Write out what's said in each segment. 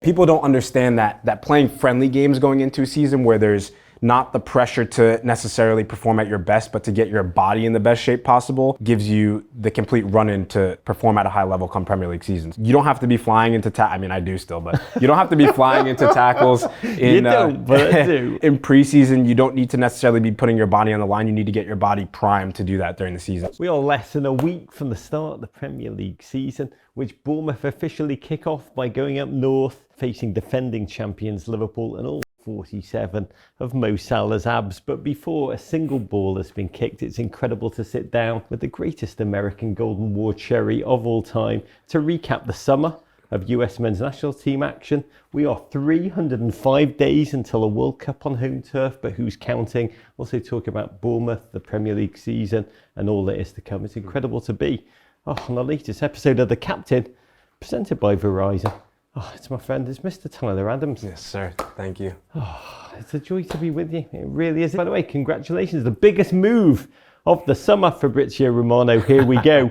People don't understand that playing friendly games going into a season where there's not the pressure to necessarily perform at your best, but to get your body in the best shape possible, gives you the complete run-in to perform at a high level come Premier League seasons. You don't have to be flying into I mean, I do still, but you don't have to be flying into tackles in in preseason. You don't need to necessarily be putting your body on the line. You need to get your body primed to do that during the season. We are less than a week from the start of the Premier League season, which Bournemouth officially kick off by going up north, facing defending champions Liverpool and all 47 of Mo Salah's abs. But before a single ball has been kicked, it's incredible to sit down with the greatest American Golden War cherry of all time to recap the summer of US men's national team action. We are 305 days until a World Cup on home turf, but who's counting? Also talk about Bournemouth, the Premier League season, and all that is to come. It's incredible to be on the latest episode of The Captain, presented by Verizon. It's my friend, it's Mr. Tyler Adams. Yes, sir. Thank you. It's a joy to be with you. It really is. By the way, congratulations. The biggest move of the summer, Fabrizio Romano. Here we go.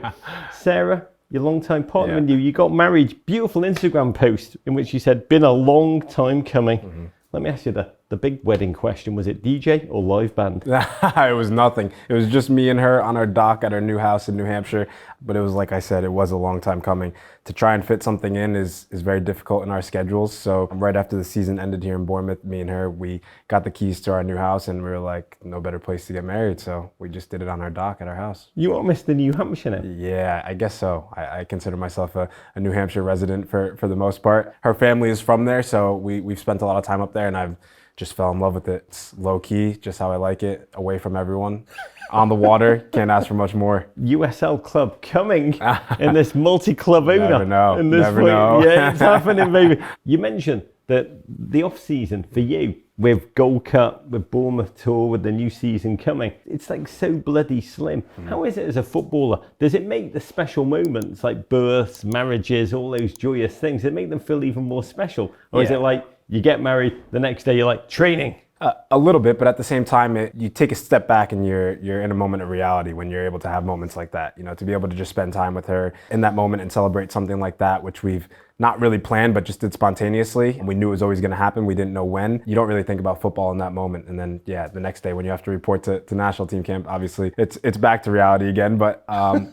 Sarah, your long-time partner and you got married. Beautiful Instagram post in which you said, been a long time coming. Mm-hmm. Let me ask you the big wedding question. Was it DJ or live band? It was nothing. It was just me and her on our dock at our new house in New Hampshire. But it was, like I said, it was a long time coming. To try and fit something in is very difficult in our schedules. So right after the season ended here in Bournemouth, me and her, we got the keys to our new house and we were like, no better place to get married. So we just did it on our dock at our house. You are Mr. New Hampshire now? Yeah, I guess so. I consider myself a New Hampshire resident for the most part. Her family is from there, so we've spent a lot of time up there and I've just fell in love with it. It's low key, just how I like it, away from everyone. On the water, can't ask for much more. USL club coming in this multi-club owner. Never know. Never know. Yeah, it's happening, baby. You mentioned that the off-season for you, with Gold Cup, with Bournemouth tour, with the new season coming, it's like so bloody slim. How is it as a footballer? Does it make the special moments like births, marriages, all those joyous things, does it make them feel even more special? Or is it like you get married, the next day you're like, training? A little bit, but at the same time, you take a step back and you're in a moment of reality when you're able to have moments like that. You know, to be able to just spend time with her in that moment and celebrate something like that, which we've not really planned, but just did spontaneously. And we knew it was always going to happen. We didn't know when. You don't really think about football in that moment. And then, the next day when you have to report to national team camp, obviously it's back to reality again. But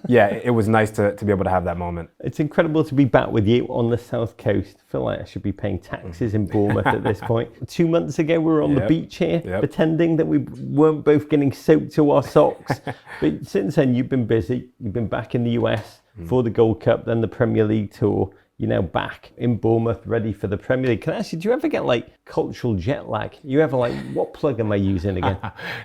it was nice to be able to have that moment. It's incredible to be back with you on the South Coast. I feel like I should be paying taxes in Bournemouth at this point. 2 months ago, we were on the beach here, pretending that we weren't both getting soaked to our socks. But since then, you've been busy. You've been back in the US for the Gold Cup, then the Premier League tour. You're now back in Bournemouth, ready for the Premier League. Can I ask you, do you ever get like cultural jet lag? You ever like, what plug am I using again?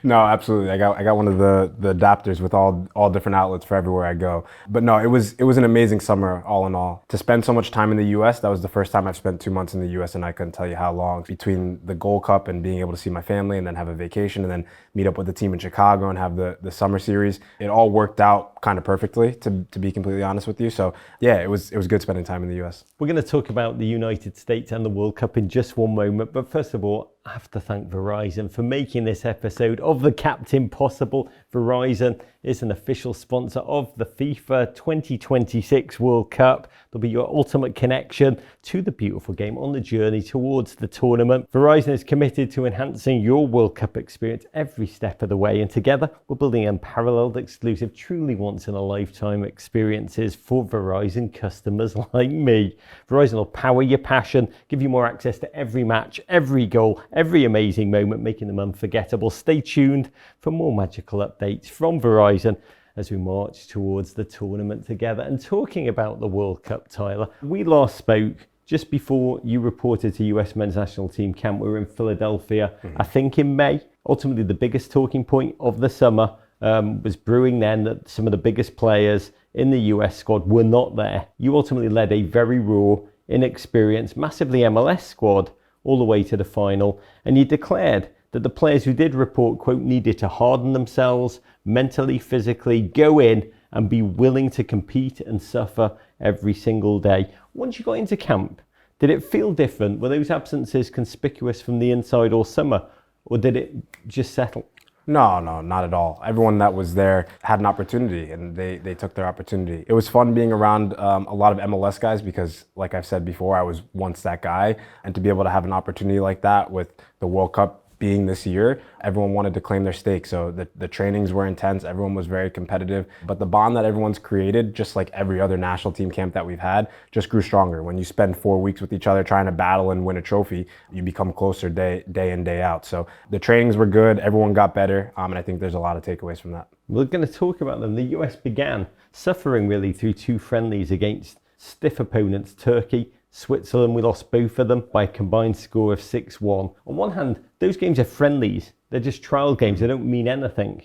No, absolutely. I got one of the adapters with all different outlets for everywhere I go. But no, it was an amazing summer all in all. To spend so much time in the US, that was the first time I've spent 2 months in the US and I couldn't tell you how long. Between the Gold Cup and being able to see my family and then have a vacation and then meet up with the team in Chicago and have the summer series, it all worked out kind of perfectly, to be completely honest with you. So yeah, it was good spending time in the US. We're going to talk about the United States and the World Cup in just one moment. But first of all, I have to thank Verizon for making this episode of The Captain possible. Verizon is an official sponsor of the FIFA 2026 World Cup. They'll be your ultimate connection to the beautiful game on the journey towards the tournament. Verizon is committed to enhancing your World Cup experience every step of the way. And together, we're building unparalleled, exclusive, truly once-in-a-lifetime experiences for Verizon customers like me. Verizon will power your passion, give you more access to every match, every goal, every amazing moment, making them unforgettable. Stay tuned for more magical updates from Verizon as we march towards the tournament together. And talking about the World Cup, Tyler, we last spoke just before you reported to US men's national team camp. We were in Philadelphia, I think in May. Ultimately, the biggest talking point of the summer was brewing then that some of the biggest players in the US squad were not there. You ultimately led a very raw, inexperienced, massively MLS squad all the way to the final, and you declared that the players who did report, quote, needed to harden themselves mentally, physically, go in and be willing to compete and suffer every single day. Once you got into camp, did it feel different? Were those absences conspicuous from the inside all summer, or did it just settle? No, not at all. Everyone that was there had an opportunity, and they took their opportunity. It was fun being around a lot of MLS guys because, like I've said before, I was once that guy. And to be able to have an opportunity like that with the World Cup being this year, everyone wanted to claim their stake. So the trainings were intense. Everyone was very competitive. But the bond that everyone's created, just like every other national team camp that we've had, just grew stronger. When you spend 4 weeks with each other trying to battle and win a trophy, you become closer day in, day out. So the trainings were good. Everyone got better. And I think there's a lot of takeaways from that. We're going to talk about them. The US began suffering really through 2 friendlies against stiff opponents, Turkey, Switzerland. We lost both of them by a combined score of 6-1. On one hand, those games are friendlies. They're just trial games. They don't mean anything.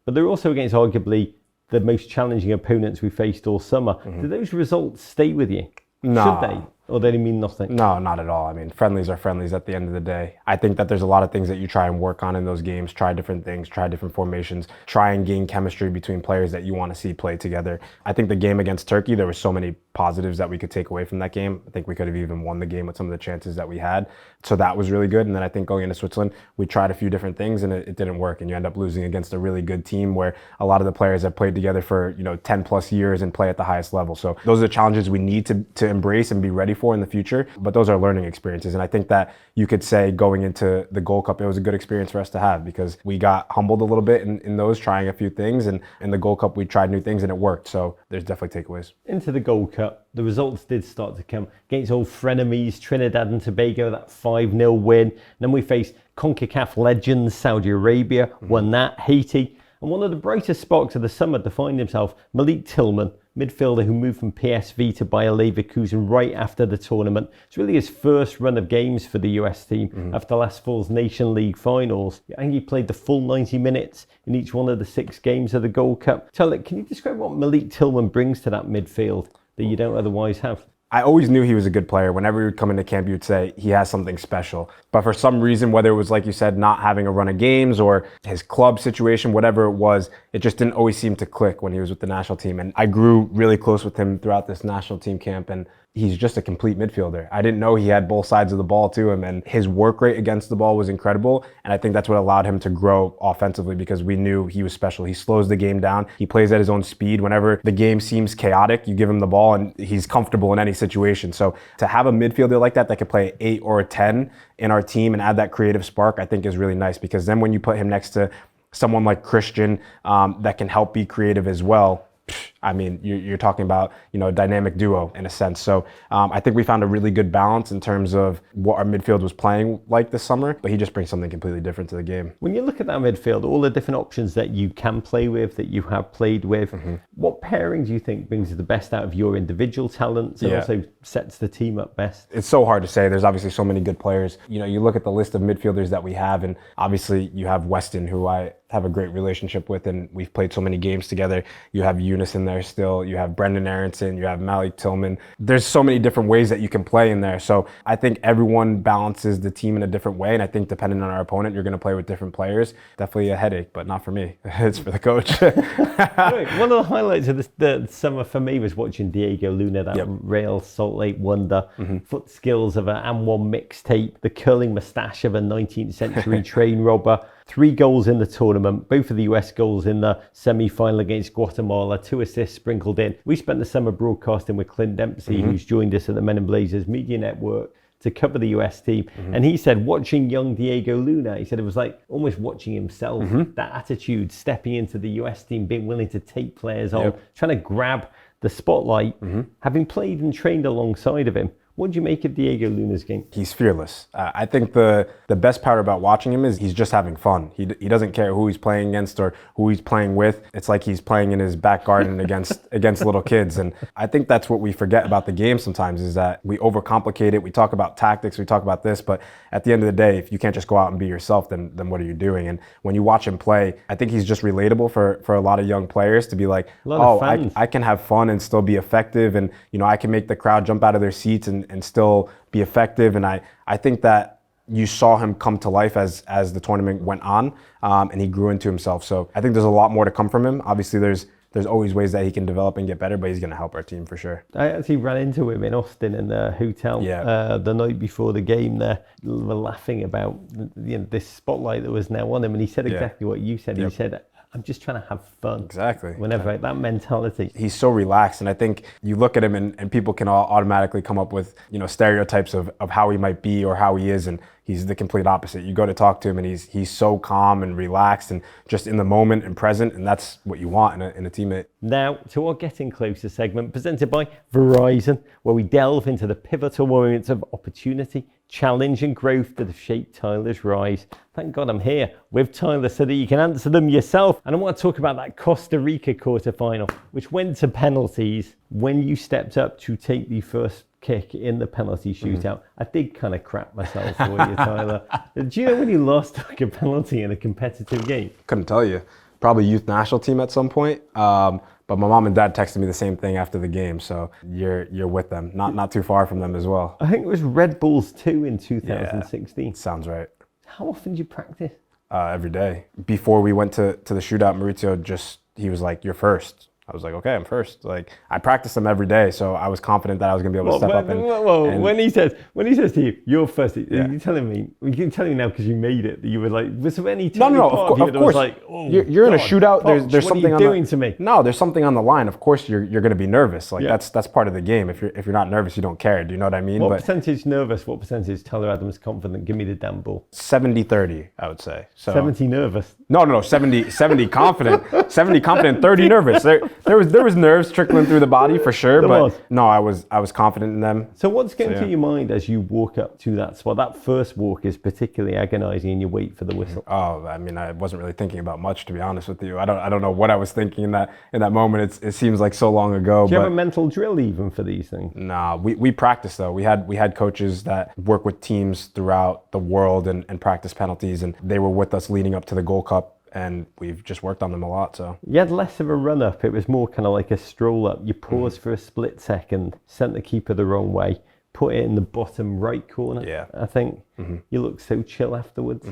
But they're also against arguably the most challenging opponents we faced all summer. Do those results stay with you? No. Should they? Or they mean nothing? No, not at all. I mean, friendlies are friendlies at the end of the day. I think that there's a lot of things that you try and work on in those games, try different things, try different formations, try and gain chemistry between players that you want to see play together. I think the game against Turkey, there were so many positives that we could take away from that game. I think we could have even won the game with some of the chances that we had. So that was really good. And then I think going into Switzerland, we tried a few different things and it didn't work. And you end up losing against a really good team where a lot of the players have played together for 10 plus years and play at the highest level. So those are the challenges we need to embrace and be ready for in the future. But those are learning experiences. And I think that you could say going into the Gold Cup, it was a good experience for us to have because we got humbled a little bit in those, trying a few things. And in the Gold Cup, we tried new things and it worked. So there's definitely takeaways. Into the Gold Cup, the results did start to come against old frenemies, Trinidad and Tobago, that 5-0 win. And then we faced CONCACAF legends, Saudi Arabia, won that, Haiti. And one of the brightest sparks of the summer defined himself, Malik Tillman, midfielder who moved from PSV to Bayer Leverkusen right after the tournament. It's really his first run of games for the US team after last fall's Nation League finals. I think he played the full 90 minutes in each one of the 6 games of the Gold Cup. Charlotte, can you describe what Malik Tillman brings to that midfield that you don't otherwise have? I always knew he was a good player. Whenever he would come into camp, you'd say he has something special. But for some reason, whether it was, like you said, not having a run of games or his club situation, whatever it was, it just didn't always seem to click when he was with the national team. And I grew really close with him throughout this national team camp. And he's just a complete midfielder. I didn't know he had both sides of the ball to him, and his work rate against the ball was incredible. And I think that's what allowed him to grow offensively because we knew he was special. He slows the game down. He plays at his own speed. Whenever the game seems chaotic, you give him the ball and he's comfortable in any situation. So to have a midfielder like that could play 8 or a 10 in our team and add that creative spark, I think is really nice because then when you put him next to someone like Christian that can help be creative as well, I mean, you're talking about, a dynamic duo in a sense. So I think we found a really good balance in terms of what our midfield was playing like this summer, but he just brings something completely different to the game. When you look at that midfield, all the different options that you can play with, that you have played with, what pairing do you think brings the best out of your individual talents and also sets the team up best? It's so hard to say. There's obviously so many good players. You look at the list of midfielders that we have, and obviously you have Weston, who I have a great relationship with, and we've played so many games together. You have Eunice in there still. You have Brendan Aronson. You have Malik Tillman. There's so many different ways that you can play in there. So I think everyone balances the team in a different way. And I think depending on our opponent, you're going to play with different players. Definitely a headache, but not for me. It's for the coach. One of the highlights of the summer for me was watching Diego Luna, that Real Salt Lake wonder, foot skills of an M1 mixtape, the curling moustache of a 19th century train robber. 3 goals in the tournament, both of the US goals in the semi-final against Guatemala, 2 assists sprinkled in. We spent the summer broadcasting with Clint Dempsey, who's joined us at the Men in Blazers Media Network to cover the US team. And he said, watching young Diego Luna, he said it was like almost watching himself, that attitude, stepping into the US team, being willing to take players on, trying to grab the spotlight, having played and trained alongside of him. What do you make of Diego Luna's game? He's fearless. I think the best part about watching him is he's just having fun. He doesn't care who he's playing against or who he's playing with. It's like he's playing in his back garden against little kids. And I think that's what we forget about the game sometimes is that we overcomplicate it. We talk about tactics, we talk about this, but at the end of the day, if you can't just go out and be yourself, then what are you doing? And when you watch him play, I think he's just relatable for a lot of young players to be like, I can have fun and still be effective. And, I can make the crowd jump out of their seats and still be effective. And I think that you saw him come to life as the tournament went on, and he grew into himself. So I think there's a lot more to come from him. Obviously, there's there's always ways that he can develop and get better, but he's going to help our team for sure. I actually ran into him in Austin in the hotel the night before the game there. We were laughing about this spotlight that was now on him, and he said exactly what you said. He said, I'm just trying to have fun. Exactly. Whenever that mentality. He's so relaxed, and I think you look at him and people can all automatically come up with, stereotypes of how he might be or how he is, and he's the complete opposite. You go to talk to him and he's so calm and relaxed and just in the moment and present, and that's what you want in a teammate. Now to our Getting Closer segment, presented by Verizon, where we delve into the pivotal moments of opportunity, challenge and growth that have shaped Tyler's rise. Thank God I'm here with Tyler so that you can answer them yourself. And I want to talk about that Costa Rica quarterfinal, which went to penalties. When you stepped up to take the first kick in the penalty shootout, I did kind of crap myself for you, Tyler. Do you know when you lost like a penalty in a competitive game? Couldn't tell you. Probably youth national team at some point. But my mom and dad texted me the same thing after the game, so you're with them, not too far from them as well. I think it was Red Bulls 2 in 2016. Yeah, sounds right. How often do you practice? Every day. Before we went to the shootout, Mauricio he was like, "You're first." I was like, okay, I'm first. Like, I practiced them every day, so I was confident that I was going to be able to step up. And when he says to you, "You're first," you're telling me. You can tell me now because you made it. That you were like, was there any time of course. Like, oh, you're in a shootout. Poch, there's something what are you doing to me? No, there's something on the line. Of course, you're going to be nervous. Like that's part of the game. If you're not nervous, you don't care. Do you know what I mean? What percentage nervous? What percentage Tyler Adams confident? Give me the damn ball. 70-30, I would say. So 70 nervous. No, 70 confident. 70 confident, 30 nervous. There was nerves trickling through the body for sure, no, I was confident in them. So what's going through your mind as you walk up to that spot? That first walk is particularly agonizing, and you wait for the whistle. Oh, I mean, I wasn't really thinking about much, to be honest with you. I don't know what I was thinking in that moment. It seems like so long ago. Do you have a mental drill even for these things? Nah, we practice though. We had coaches that work with teams throughout the world and practice penalties, and they were with us leading up to the Gold Cup. And we've just worked on them a lot, so. You had less of a run-up. It was more kind of like a stroll-up. You paused for a split second, sent the keeper the wrong way, put it in the bottom right corner. Yeah. I think you looked so chill afterwards.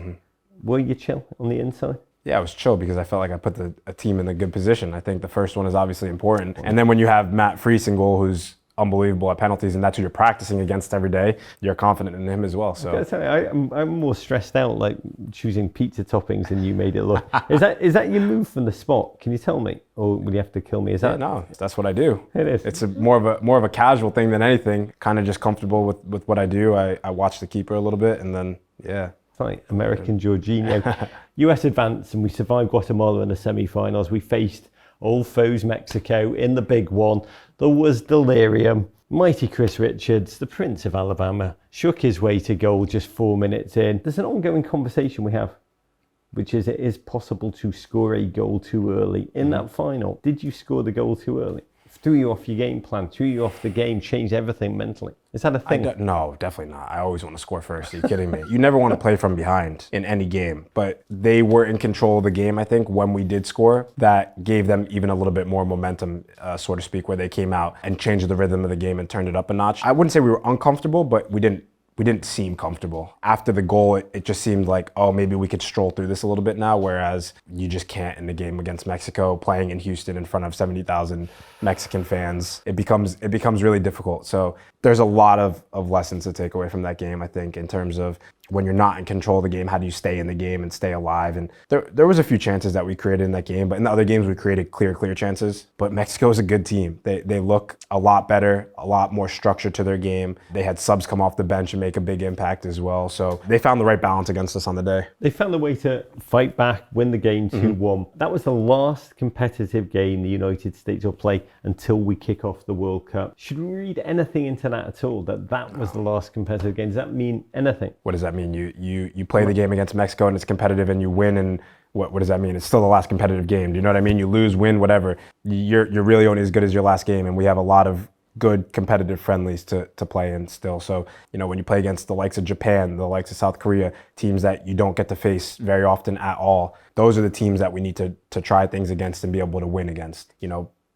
Were you chill on the inside? Yeah, I was chill because I felt like I put a team in a good position. I think the first one is obviously important. And then when you have Matt Friis in goal, who's unbelievable at penalties, and that's who you're practicing against every day, you're confident in him as well. So I'm more stressed out like choosing pizza toppings than you made it look. Is that your move from the spot? Can you tell me, or will you have to kill me? Is that no? That's what I do. It is. It's more of a casual thing than anything. Kind of just comfortable with what I do. I watch the keeper a little bit, and then It's like American Jorginho. US advanced, and we survived Guatemala in the semi-finals. We faced old foes Mexico in the big one. There was delirium. Mighty Chris Richards, the Prince of Alabama, shook his way to goal just 4 minutes in. There's an ongoing conversation we have, which is it is possible to score a goal too early. In that final, did you score the goal too early? Threw you off your game plan, threw you off the game, changed everything mentally. Is that a thing? No, definitely not. I always want to score first. Are you kidding me? You never want to play from behind in any game. But they were in control of the game, I think, when we did score. That gave them even a little bit more momentum, so to speak, where they came out and changed the rhythm of the game and turned it up a notch. I wouldn't say we were uncomfortable, but we didn't seem comfortable. After the goal, it just seemed like, oh, maybe we could stroll through this a little bit now, whereas you just can't in the game against Mexico, playing in Houston in front of 70,000 Mexican fans. It becomes really difficult. So there's a lot of lessons to take away from that game, I think, in terms of when you're not in control of the game, how do you stay in the game and stay alive? And there was a few chances that we created in that game, but in the other games we created clear chances. But Mexico is a good team. They look a lot better, a lot more structure to their game. They had subs come off the bench and make a big impact as well. So they found the right balance against us on the day. They found a way to fight back, win the game 2-1. That was the last competitive game the United States will play until we kick off the World Cup. Should we read anything into that at all, that was the last competitive game? Does that mean anything? What does that mean? You play the game against Mexico and it's competitive and you win, and what does that mean? It's still the last competitive game. Do you know what I mean? You lose, win, whatever. You're really only as good as your last game, and we have a lot of good competitive friendlies to play in still. So, when you play against the likes of Japan, the likes of South Korea, teams that you don't get to face very often at all, those are the teams that we need to try things against and be able to win against.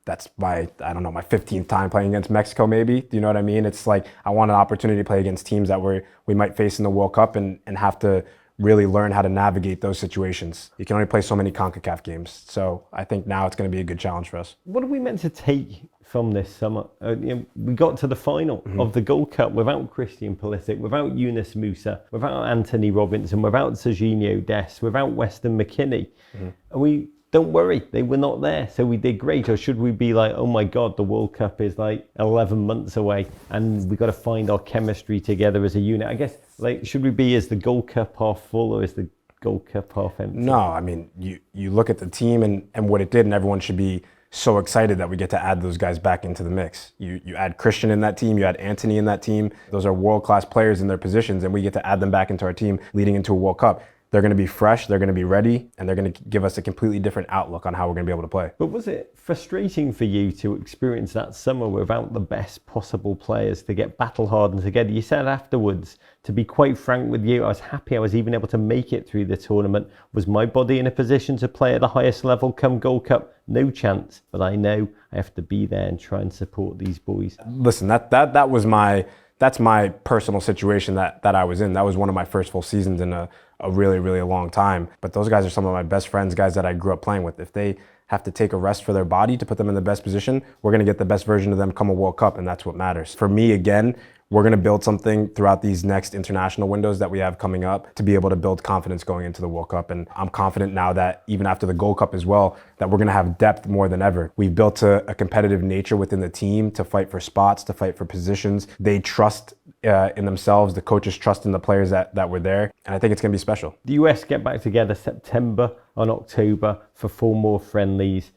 That's my 15th time playing against Mexico, maybe. Do you know what I mean? It's like I want an opportunity to play against teams that we might face in the World Cup and have to really learn how to navigate those situations. You can only play so many CONCACAF games. So I think now it's going to be a good challenge for us. What are we meant to take from this summer? We got to the final of the Gold Cup without Christian Pulisic, without Yunus Musa, without Anthony Robinson, without Serginho Dest, without Weston McKennie. And don't worry, they were not there, so we did great. Or should we be like, oh my God, the World Cup is like 11 months away and we've got to find our chemistry together as a unit? I guess, like, should we be, is the Gold Cup half full or is the Gold Cup half empty? No, I mean, you look at the team and what it did, and everyone should be so excited that we get to add those guys back into the mix. You add Christian in that team, you add Anthony in that team. Those are world-class players in their positions, and we get to add them back into our team leading into a World Cup. They're going to be fresh, they're going to be ready, and they're going to give us a completely different outlook on how we're going to be able to play. But was it frustrating for you to experience that summer without the best possible players, to get battle-hardened together? You said afterwards, to be quite frank with you, I was happy I was even able to make it through the tournament. Was my body in a position to play at the highest level come Gold Cup? No chance, but I know I have to be there and try and support these boys. Listen, that's my personal situation that I was in. That was one of my first full seasons in a really, really long time. But those guys are some of my best friends, guys that I grew up playing with. If they have to take a rest for their body to put them in the best position, we're going to get the best version of them come a World Cup, and that's what matters. For me, again, we're going to build something throughout these next international windows that we have coming up to be able to build confidence going into the World Cup. And I'm confident now that even after the Gold Cup as well, that we're going to have depth more than ever. We've built a competitive nature within the team to fight for spots, to fight for positions. They trust in themselves. The coaches trust in the players that were there. And I think it's going to be special. The US get back together September and October for 4 more friendlies.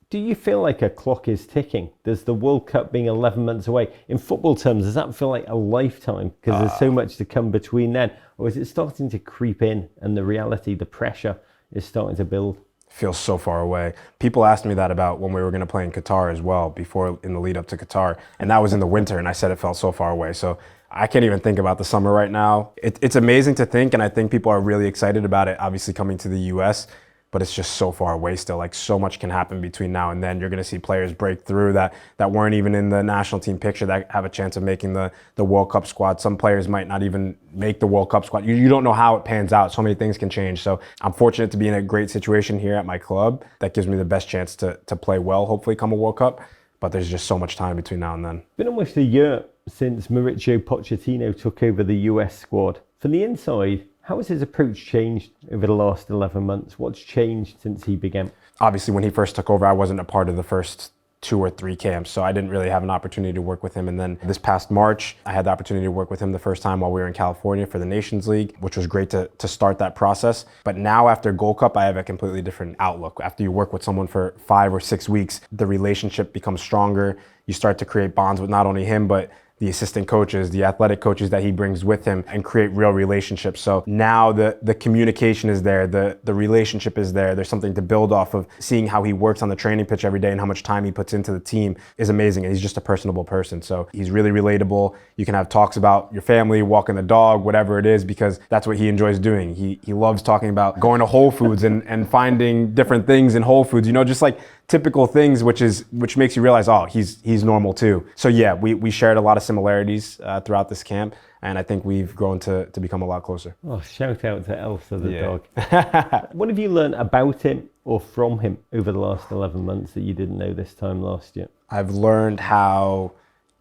Do you feel like a clock is ticking? Does the World Cup being 11 months away, in football terms, does that feel like a lifetime? Because there's so much to come between then. Or is it starting to creep in and the reality, the pressure is starting to build? Feels so far away. People asked me that about when we were going to play in Qatar as well, before in the lead up to Qatar. And that was in the winter, and I said it felt so far away. So I can't even think about the summer right now. It's amazing to think, and I think people are really excited about it, obviously coming to the US. But it's just so far away still. Like, so much can happen between now and then. You're going to see players break through that weren't even in the national team picture that have a chance of making the World Cup squad. Some players might not even make the World Cup squad. You don't know how it pans out. So many things can change. So I'm fortunate to be in a great situation here at my club that gives me the best chance to play well, hopefully come a World Cup. But there's just so much time between now and then. It's been almost a year since Mauricio Pochettino took over the US squad. From the inside, how has his approach changed over the last 11 months? What's changed since he began? Obviously, when he first took over, I wasn't a part of the first 2 or 3 camps, so I didn't really have an opportunity to work with him. And then this past March, I had the opportunity to work with him the first time while we were in California for the Nations League, which was great to start that process. But now after Gold Cup, I have a completely different outlook. After you work with someone for 5 or 6 weeks, the relationship becomes stronger. You start to create bonds with not only him, but the assistant coaches, the athletic coaches that he brings with him, and create real relationships. So now the communication is there, the relationship is there. There's something to build off of. Seeing how he works on the training pitch every day and how much time he puts into the team is amazing. And he's just a personable person. So he's really relatable. You can have talks about your family, walking the dog, whatever it is, because that's what he enjoys doing. He loves talking about going to Whole Foods and finding different things in Whole Foods, just like typical things, which makes you realize, oh, he's normal too. So yeah, we shared a lot of similarities throughout this camp, and I think we've grown to become a lot closer. Oh, shout out to Elsa the dog. What have you learned about him or from him over the last 11 months that you didn't know this time last year? I've learned how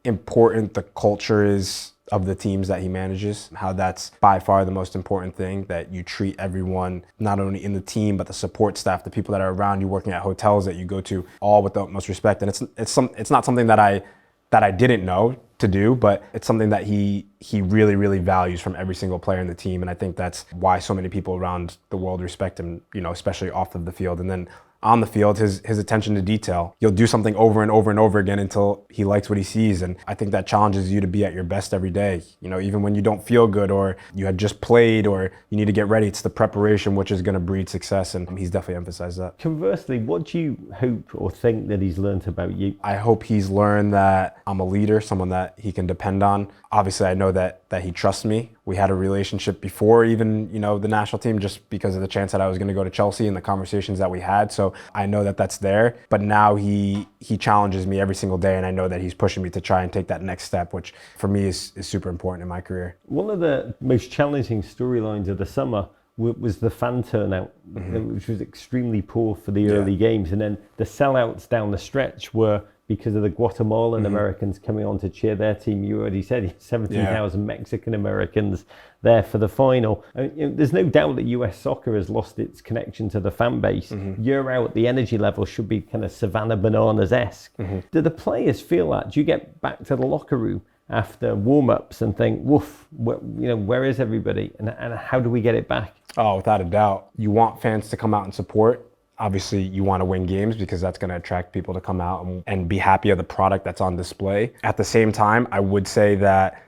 important the culture is of the teams that he manages, how that's by far the most important thing, that you treat everyone, not only in the team, but the support staff, the people that are around you working at hotels that you go to, all with the utmost respect. And it's not something that I didn't know to do, but it's something that he really, really values from every single player in the team. And I think that's why so many people around the world respect him, especially off of the field. And then on the field, his attention to detail. He'll do something over and over and over again until he likes what he sees. And I think that challenges you to be at your best every day. Even when you don't feel good or you had just played or you need to get ready, it's the preparation which is going to breed success. And he's definitely emphasized that. Conversely, what do you hope or think that he's learned about you? I hope he's learned that I'm a leader, someone that he can depend on. Obviously, I know that he trusts me. We had a relationship before even, the national team, just because of the chance that I was going to go to Chelsea and the conversations that we had. So I know that that's there, but now he challenges me every single day, and I know that he's pushing me to try and take that next step, which for me is super important in my career. One of the most challenging storylines of the summer was the fan turnout, which was extremely poor for the early games. And then the sellouts down the stretch were because of the Guatemalan Americans coming on to cheer their team. You already said 17,000 Mexican Americans there for the final. I mean, there's no doubt that US soccer has lost its connection to the fan base. Year out, the energy level should be kind of Savannah Bananas-esque. Do the players feel that? Do you get back to the locker room after warm-ups and think, woof, where is everybody? And how do we get it back? Oh, without a doubt. You want fans to come out and support. Obviously, you want to win games because that's going to attract people to come out and be happy of the product that's on display. At the same time, I would say that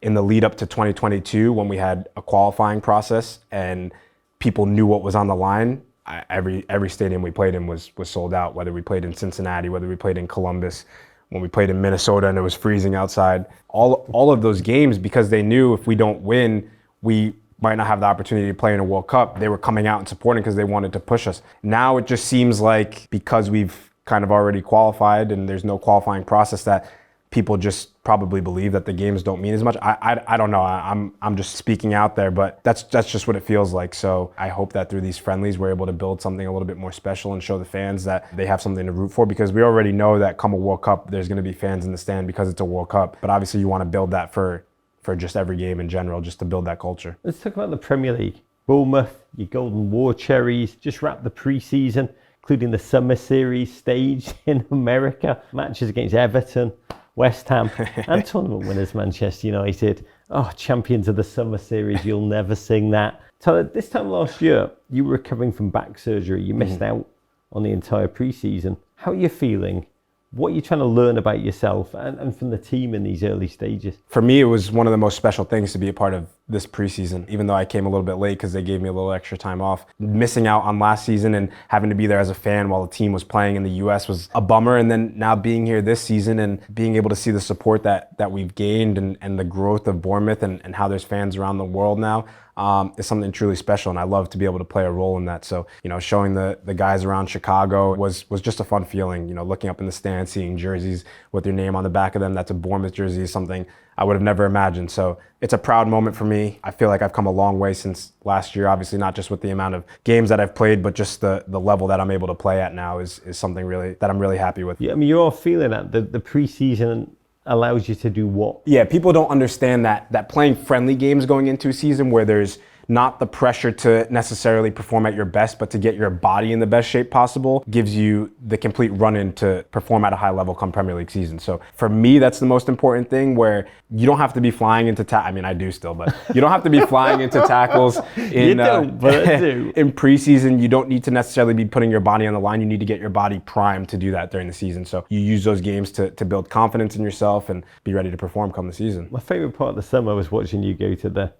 in the lead up to 2022, when we had a qualifying process and people knew what was on the line, every stadium we played in was sold out, whether we played in Cincinnati, whether we played in Columbus, when we played in Minnesota and it was freezing outside. All of those games, because they knew if we don't win, we might not have the opportunity to play in a World Cup. They were coming out and supporting because they wanted to push us. Now it just seems like because we've kind of already qualified and there's no qualifying process, that people just probably believe that the games don't mean as much. I don't know. I'm just speaking out there, but that's just what it feels like. So I hope that through these friendlies, we're able to build something a little bit more special and show the fans that they have something to root for, because we already know that come a World Cup, there's going to be fans in the stand because it's a World Cup. But obviously you want to build that for just every game in general, just to build that culture. Let's talk about the Premier League. Bournemouth, your Golden War Cherries, just wrapped the pre-season, including the Summer Series staged in America. Matches against Everton, West Ham, and tournament winners Manchester United. Oh, champions of the Summer Series, you'll never sing that. So this time last year, you were recovering from back surgery. You missed out on the entire pre-season. How are you feeling? What are you trying to learn about yourself and from the team in these early stages? For me, it was one of the most special things to be a part of this preseason, even though I came a little bit late because they gave me a little extra time off. Missing out on last season and having to be there as a fan while the team was playing in the US was a bummer. And then now being here this season and being able to see the support that we've gained and the growth of Bournemouth and how there's fans around the world now, is something truly special, and I love to be able to play a role in that. So, showing the guys around Chicago was just a fun feeling. Looking up in the stands, seeing jerseys with your name on the back of them, that's a Bournemouth jersey, is something I would have never imagined. So it's a proud moment for me. I feel like I've come a long way since last year, obviously not just with the amount of games that I've played, but just the level that I'm able to play at now is something really that I'm really happy with. Yeah, I mean, you're all feeling that the preseason allows you to do what? Yeah, people don't understand that playing friendly games going into a season where there's not the pressure to necessarily perform at your best, but to get your body in the best shape possible gives you the complete run-in to perform at a high level come Premier League season. So for me, that's the most important thing, where you don't have to be flying into I mean, I do still, but you don't have to be flying into tackles in, you don't, but I do. In preseason. You don't need to necessarily be putting your body on the line. You need to get your body primed to do that during the season. So you use those games to build confidence in yourself and be ready to perform come the season. My favorite part of the summer was watching you go to the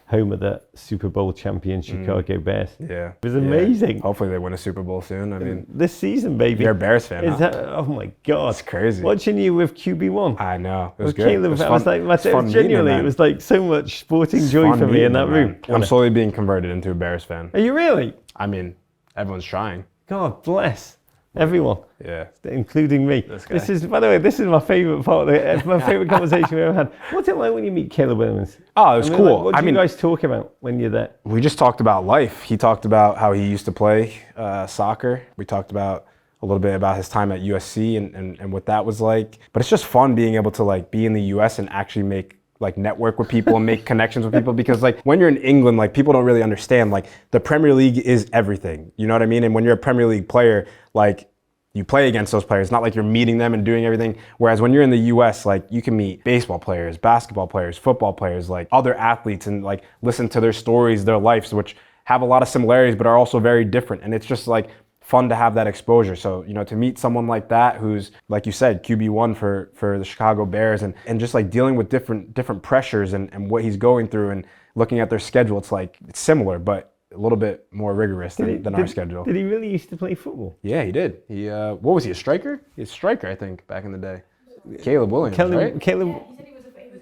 home of the Super Bowl champion Chicago Bears. Yeah. It was amazing. Yeah. Hopefully they win a Super Bowl soon. I mean, this season, baby. You're a Bears fan, huh? Oh my God. It's crazy. Watching you with QB1. I know. It was good. Caleb, it was fun. Genuinely, it was like so much sporting joy for me in that room. I'm slowly being converted into a Bears fan. Are you really? I mean, everyone's trying. God bless everyone. Yeah. Including me. This is, by the way, this is my favorite part of it. My favorite conversation we ever had. What's it like when you meet Caleb Williams? Oh, it was cool. Like, what do you guys talk about when you're there? We just talked about life. He talked about how he used to play soccer. We talked about a little bit about his time at USC and what that was like. But it's just fun being able to be in the US and actually network with people and make connections with people, because when you're in England, people don't really understand, the Premier League is everything. You know what I mean? And when you're a Premier League player, you play against those players. It's not like you're meeting them and doing everything. Whereas when you're in the US, you can meet baseball players, basketball players, football players, other athletes, and listen to their stories, their lives, which have a lot of similarities, but are also very different. And it's just fun to have that exposure. So, to meet someone like that, who's, like you said, QB1 for the Chicago Bears, and just dealing with different pressures and what he's going through, and looking at their schedule, it's similar, but a little bit more rigorous than our schedule. Did he really used to play football? Yeah, he did. He what was he, a striker? He's a striker, I think, back in the day. Caleb Williams, right? Caleb.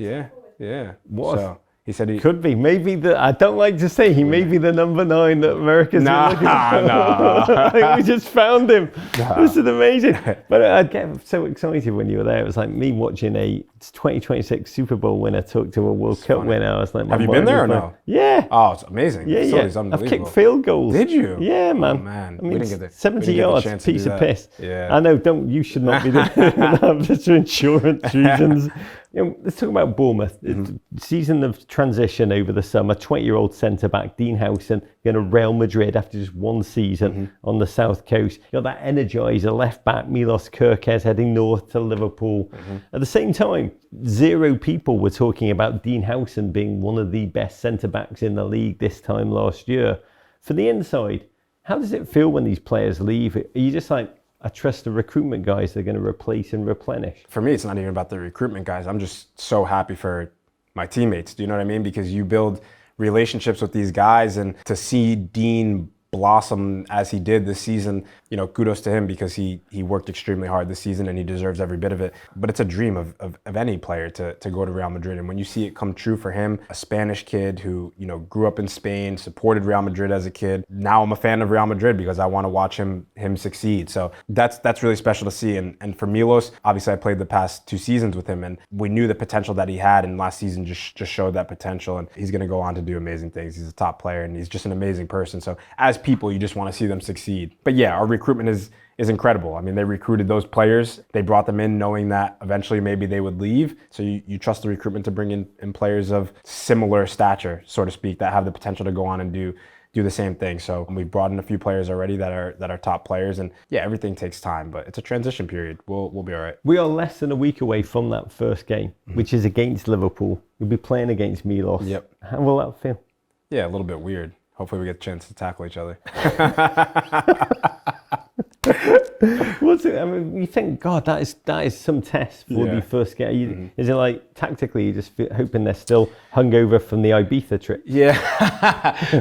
Yeah. Was. So He said he could be. Maybe I don't like to say he may be the number 9 that America's been looking for. No. We just found him. This is amazing. But I get so excited when you were there. It was like me watching a 2026 Super Bowl winner talk to a World Cup winner. I was like, have you been there or no? Yeah. Oh, it's amazing. Yeah. I've kicked field goals. Did you? Yeah, man. Oh, man. I mean, we didn't get 70 yards, piece of piss. Yeah. I know. You should not be doing that just for insurance reasons. Let's talk about Bournemouth. Season of transition over the summer. 20-year-old centre-back Dean Huijsen going to Real Madrid after just one season on the south coast. You got that energizer left-back Milos Kerkez heading north to Liverpool. At the same time, 0 people were talking about Dean Huijsen being one of the best centre-backs in the league this time last year. For the inside, how does it feel when these players leave? Are you just like, I trust the recruitment guys they're going to replace and replenish? For me, it's not even about the recruitment guys. I'm just so happy for my teammates. Do you know what I mean? Because you build relationships with these guys, and to see Dean blossom as he did this season, kudos to him, because he worked extremely hard this season and he deserves every bit of it. But it's a dream of any player to go to Real Madrid. And when you see it come true for him, a Spanish kid who, grew up in Spain, supported Real Madrid as a kid. Now I'm a fan of Real Madrid because I want to watch him succeed. So that's really special to see. And for Milos, obviously I played the past 2 seasons with him, and we knew the potential that he had, and last season just showed that potential, and he's going to go on to do amazing things. He's a top player and he's just an amazing person. So as people, you just want to see them succeed. But yeah, our recruitment is incredible. I mean, they recruited those players. They brought them in knowing that eventually maybe they would leave. So you trust the recruitment to bring in players of similar stature, so to speak, that have the potential to go on and do the same thing. So we've brought in a few players already that are top players, and yeah, everything takes time, but it's a transition period. We'll be all right. We are less than a week away from that first game, which is against Liverpool. You'll be playing against Milos. Yep. How will that feel? Yeah, a little bit weird. Hopefully we get a chance to tackle each other. What's it? I mean, you think, God, that is some test for the first game. Is it like tactically you just hoping they're still hungover from the Ibiza trip? Yeah,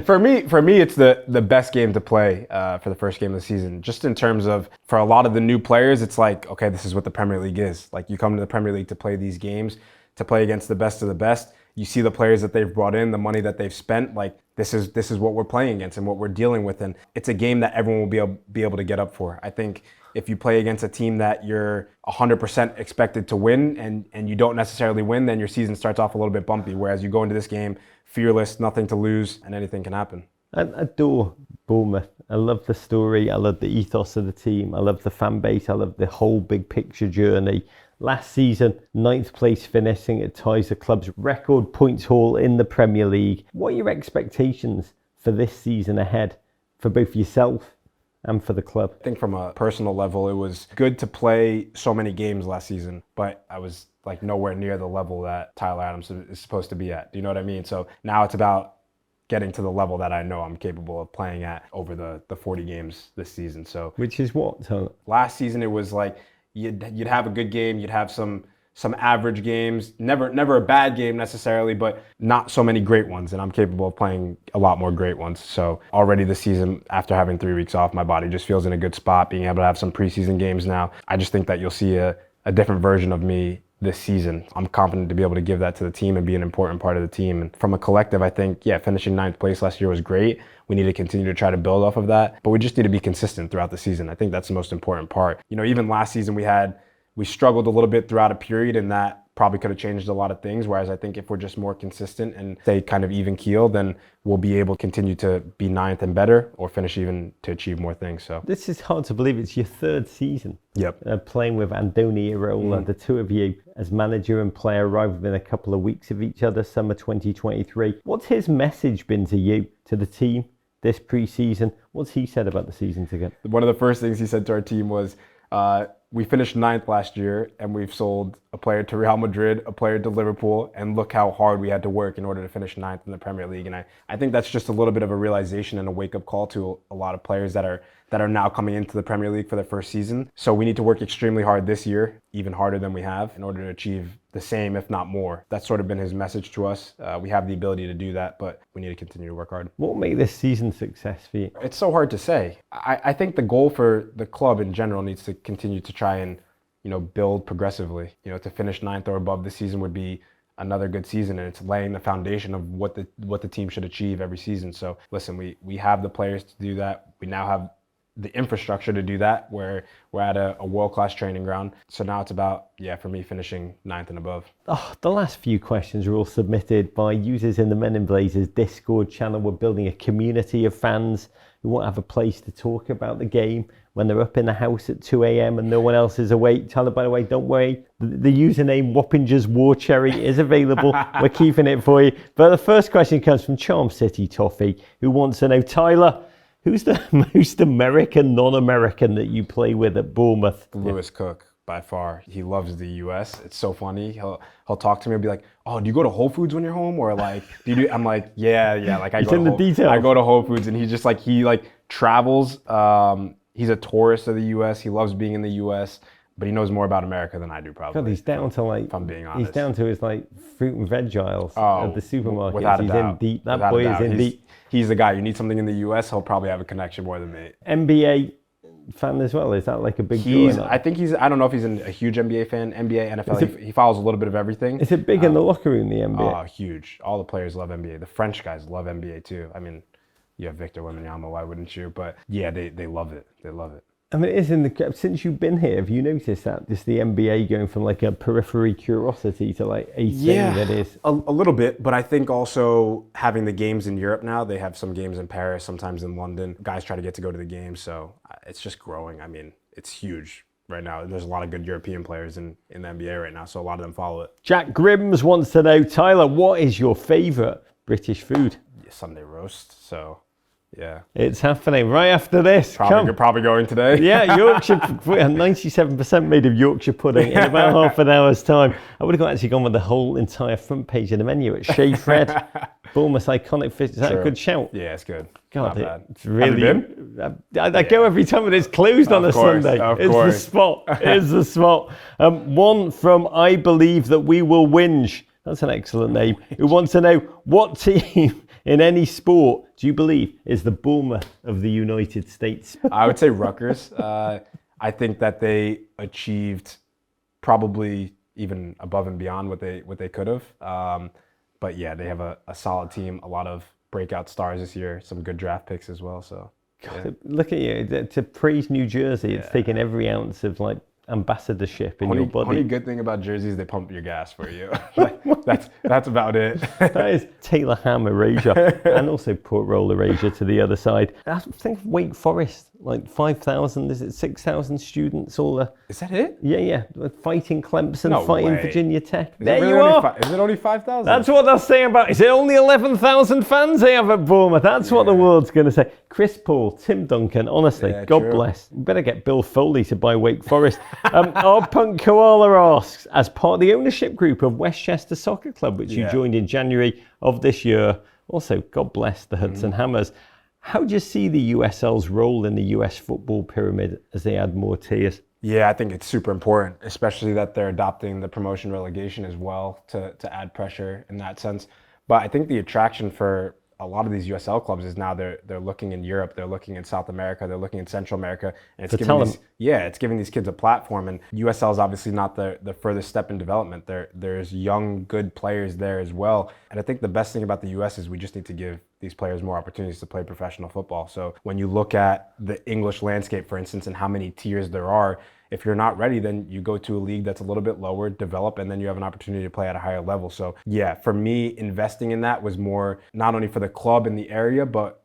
for me, it's the best game to play for the first game of the season. Just in terms of, for a lot of the new players, it's like, okay, this is what the Premier League is. Like, you come to the Premier League to play these games, to play against the best of the best. You see the players that they've brought in, the money that they've spent. Like, this is what we're playing against and what we're dealing with, and it's a game that everyone will be able to get up for. I think if you play against a team that you're 100% expected to win and you don't necessarily win, then your season starts off a little bit bumpy. Whereas you go into this game fearless, nothing to lose, and anything can happen. I adore Bournemouth. I love the story. I love the ethos of the team. I love the fan base. I love the whole big picture journey. Last season, 9th place finishing, it ties the club's record points haul in the Premier League. What are your expectations for this season ahead, for both yourself and for the club? I think from a personal level, it was good to play so many games last season, but I was like nowhere near the level that Tyler Adams is supposed to be at. Do you know what I mean? So now it's about getting to the level that I know I'm capable of playing at over the 40 games this season. So, which is what, Tyler? Last season, it was like, you'd have a good game, you'd have some average games, never a bad game necessarily, but not so many great ones, and I'm capable of playing a lot more great ones. So already this season, after having 3 weeks off, my body just feels in a good spot, being able to have some preseason games now. I just think that you'll see a different version of me this season. I'm confident to be able to give that to the team and be an important part of the team. And from a collective, I think, finishing 9th place last year was great. We need to continue to try to build off of that, but we just need to be consistent throughout the season. I think that's the most important part. Even last season we struggled a little bit throughout a period, and that probably could have changed a lot of things. Whereas I think if we're just more consistent and stay kind of even keeled, then we'll be able to continue to be 9th and better, or finish even to achieve more things. So this is hard to believe. It's your 3rd season. Yep. Playing with Andoni Iraola, the two of you as manager and player arrived within a couple of weeks of each other, summer 2023. What's his message been to you, to the team, this pre-season? What's he said about the season together? One of the first things he said to our team was, we finished 9th last year, and we've sold a player to Real Madrid, a player to Liverpool, and look how hard we had to work in order to finish 9th in the Premier League. And I think that's just a little bit of a realization and a wake-up call to a lot of players that are now coming into the Premier League for their first season. So we need to work extremely hard this year, even harder than we have, in order to achieve the same, if not more. That's sort of been his message to us. We have the ability to do that, but we need to continue to work hard. What will make this season success for you? It's so hard to say. I think the goal for the club in general needs to continue to try and build progressively. To finish 9th or above this season would be another good season, and it's laying the foundation of what the team should achieve every season. So listen, we have the players to do that. We now have the infrastructure to do that, where we're at a world-class training ground. So now it's about, for me, finishing 9th and above. Oh, the last few questions are all submitted by users in the Men in Blazers Discord channel. We're building a community of fans who won't have a place to talk about the game when they're up in the house at 2 a.m. and no one else is awake. Tyler, by the way, don't worry. The username Wappingers War Cherry is available. We're keeping it for you. But the first question comes from Charm City Toffee, who wants to know, Tyler, who's the most American non-American that you play with at Bournemouth? Lewis Cook, by far. He loves the U.S. It's so funny. He'll talk to me and be like, "Oh, do you go to Whole Foods when you're home?" Or like, "Do you do?" I'm like, "Yeah." Like I go to Whole Foods, and he's just like, he travels. He's a tourist of the U.S. He loves being in the U.S., but he knows more about America than I do, probably. God, he's down to if I'm being honest. He's down to his fruit and veg aisles at the supermarket. Without a he's doubt. in deep. That boy is in deep. He's the guy. You need something in the U.S., he'll probably have a connection more than me. NBA fan as well. Is that like a big deal? I think I don't know if he's a huge NBA fan. NBA, NFL, he follows a little bit of everything. Is it big in the locker room, the NBA? Oh, huge. All the players love NBA. The French guys love NBA too. I mean, you have Victor Wembanyama, why wouldn't you? But yeah, they love it. They love it. I mean, it is since you've been here, have you noticed that just the NBA going from like a periphery curiosity to like a thing that is? A little bit, but I think also having the games in Europe now, they have some games in Paris, sometimes in London. Guys try to get to go to the games, so it's just growing. I mean, it's huge right now. There's a lot of good European players in the NBA right now, so a lot of them follow it. Jack Grims wants to know, Tyler, what is your favourite British food? Sunday roast, so... yeah. It's happening right after this. You're probably going today. Yeah, Yorkshire, 97% made of Yorkshire pudding in about half an hour's time. I would have actually gone with the whole entire front page of the menu at Shea Fred. Bournemouth's iconic fish. Is that a good shout? Yeah, it's good. God, not bad. It's really... Have you been? I go every time, but it's closed on a Sunday. It's course. the spot. It's the spot. One from I Believe That We Will Whinge. That's an excellent name. Who wants to know, what team in any sport do you believe is the Bournemouth of the United States? I would say Rutgers. I think that they achieved probably even above and beyond what they could have. But yeah, they have a solid team, a lot of breakout stars this year, some good draft picks as well. So God, look at you. To praise New Jersey, it's taken every ounce of ambassadorship in your body. Only good thing about jerseys, they pump your gas for you. That's about it. That is Taylor Ham erasure, and also Port Roll erasure to the other side. I think of Wake Forest, 5,000, is it 6,000 students? Is that it? Yeah. Fighting Clemson, No fighting way. Virginia Tech. There you are. Is it only 5,000? That's what they're saying about. Is it only 11,000 fans they have at Bournemouth? That's what the world's going to say. Chris Paul, Tim Duncan, honestly, God bless. We better get Bill Foley to buy Wake Forest. Our Punk Koala asks, as part of the ownership group of Westchester Soccer Club, which you joined in January of this year, also, God bless the Hudson Hammers, how do you see the USL's role in the US football pyramid as they add more tiers? Yeah, I think it's super important, especially that they're adopting the promotion relegation as well to add pressure in that sense. But I think the attraction for a lot of these USL clubs is now they're looking in Europe, they're looking in South America, they're looking in Central America, and it's giving these kids a platform. And USL is obviously not the furthest step in development. There's young, good players there as well. And I think the best thing about the US is we just need to give these players more opportunities to play professional football. So when you look at the English landscape, for instance, and how many tiers there are, if you're not ready, then you go to a league that's a little bit lower, develop, and then you have an opportunity to play at a higher level. So yeah, for me, investing in that was more not only for the club in the area, but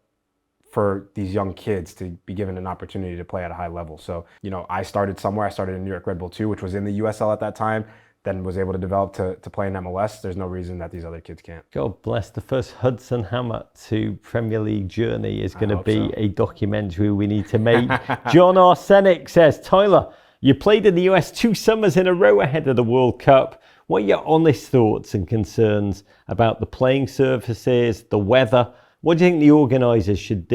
for these young kids to be given an opportunity to play at a high level. So, I started somewhere. I started in New York Red Bull 2, which was in the USL at that time, then was able to develop to play in MLS. There's no reason that these other kids can't. God bless. The first Hudson Hammer to Premier League journey is going to be a documentary we need to make. John Arsenic says, Tyler, you played in the US 2 summers in a row ahead of the World Cup. What are your honest thoughts and concerns about the playing surfaces, the weather? What do you think the organisers could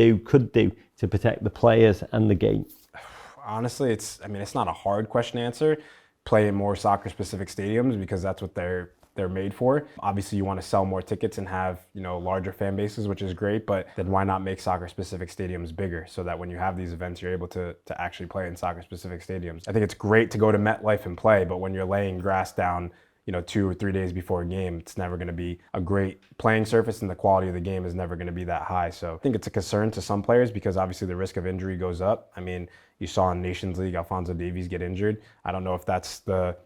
do to protect the players and the game? Honestly, it's not a hard question to answer. Play in more soccer-specific stadiums because that's what they're made for. Obviously, you want to sell more tickets and have, larger fan bases, which is great, but then why not make soccer-specific stadiums bigger so that when you have these events, you're able to actually play in soccer-specific stadiums. I think it's great to go to MetLife and play, but when you're laying grass down, 2 or 3 days before a game, it's never going to be a great playing surface, and the quality of the game is never going to be that high. So I think it's a concern to some players because obviously the risk of injury goes up. I mean, you saw in Nations League, Alphonso Davies get injured. I don't know if that's the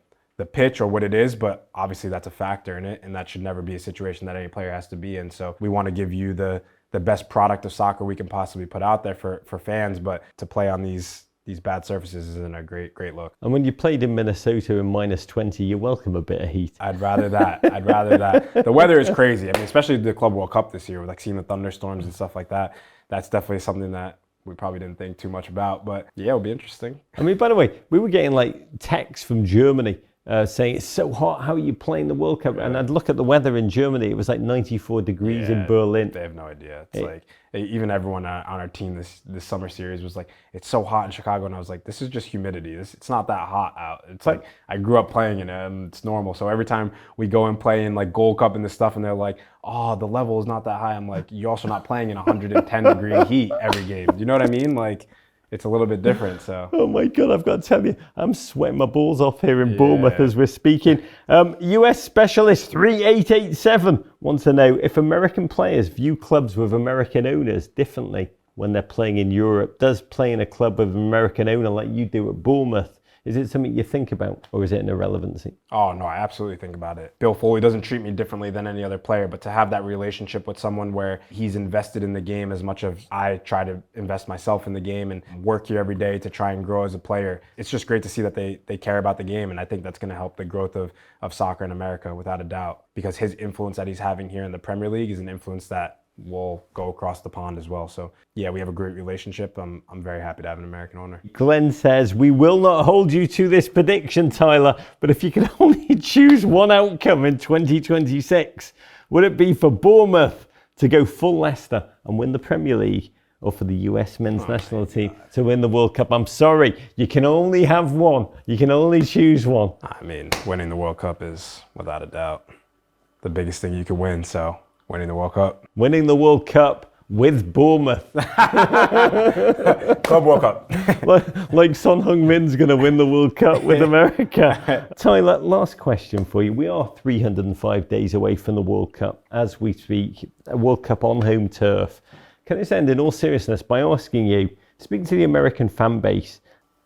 pitch or what it is, but obviously that's a factor in it, and that should never be a situation that any player has to be in. So we want to give you the best product of soccer we can possibly put out there for fans, but to play on these bad surfaces isn't a great look. And when you played in Minnesota in -20, you welcome a bit of heat. I'd rather that. I'd rather that. The weather is crazy. I mean, especially the Club World Cup this year, with like seeing the thunderstorms and stuff like that. That's definitely something that we probably didn't think too much about, but yeah, it'll be interesting. I mean, by the way, we were getting like texts from Germany saying it's so hot, how are you playing the World Cup? And I'd look at the weather in Germany, it was like 94 degrees in Berlin. They have no idea. It's like, even everyone on our team this summer series was like, it's so hot in Chicago, and I was like, this is just humidity. It's not that hot out. It's like, I grew up playing in it, and it's normal. So every time we go and play in like Gold Cup and this stuff, and they're like, oh, the level is not that high. I'm like, you're also not playing in 110 degree heat every game. Do you know what I mean? Like, it's a little bit different, so. Oh my God, I've got to tell you, I'm sweating my balls off here in Bournemouth as we're speaking. US Specialist 3887 wants to know if American players view clubs with American owners differently when they're playing in Europe. Does playing a club with an American owner like you do at Bournemouth, is it something you think about, or is it an irrelevancy? Oh, no, I absolutely think about it. Bill Foley doesn't treat me differently than any other player, but to have that relationship with someone where he's invested in the game as much as I try to invest myself in the game and work here every day to try and grow as a player, it's just great to see that they care about the game, and I think that's going to help the growth of soccer in America without a doubt, because his influence that he's having here in the Premier League is an influence that will go across the pond as well. So yeah, we have a great relationship. I'm very happy to have an American owner. Glenn says, we will not hold you to this prediction, Tyler, but if you could only choose one outcome in 2026, would it be for Bournemouth to go full Leicester and win the Premier League, or for the US men's national team to win the World Cup? I'm sorry, you can only have one. You can only choose one. I mean, winning the World Cup is without a doubt the biggest thing you can win. So winning the World Cup. Winning the World Cup with Bournemouth. Club World Cup. like Son Heung-min's going to win the World Cup with America. Tyler, last question for you. We are 305 days away from the World Cup as we speak. A World Cup on home turf. Can I just end in all seriousness by asking you, speaking to the American fan base,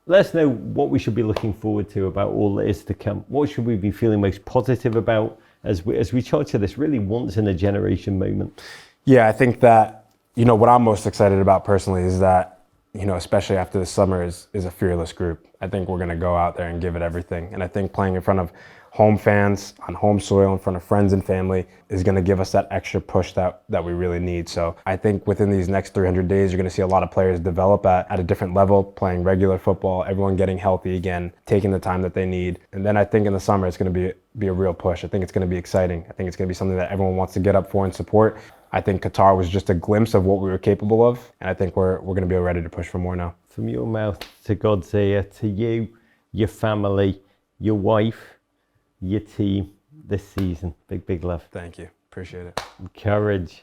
let us know what we should be looking forward to about all that is to come. What should we be feeling most positive about as we charge to this really once in a generation moment? Yeah, I think that, what I'm most excited about personally is that, especially after the summer is a fearless group. I think we're going to go out there and give it everything. And I think playing in front of home fans, on home soil, in front of friends and family is going to give us that extra push that we really need. So I think within these next 300 days, you're going to see a lot of players develop at a different level, playing regular football, everyone getting healthy again, taking the time that they need. And then I think in the summer, it's going to be a real push. I think it's going to be exciting. I think it's going to be something that everyone wants to get up for and support. I think Qatar was just a glimpse of what we were capable of. And I think we're going to be ready to push for more now. From your mouth to God's ear, to you, your family, your wife, your team this season. Big love. Thank you. Appreciate it. Courage.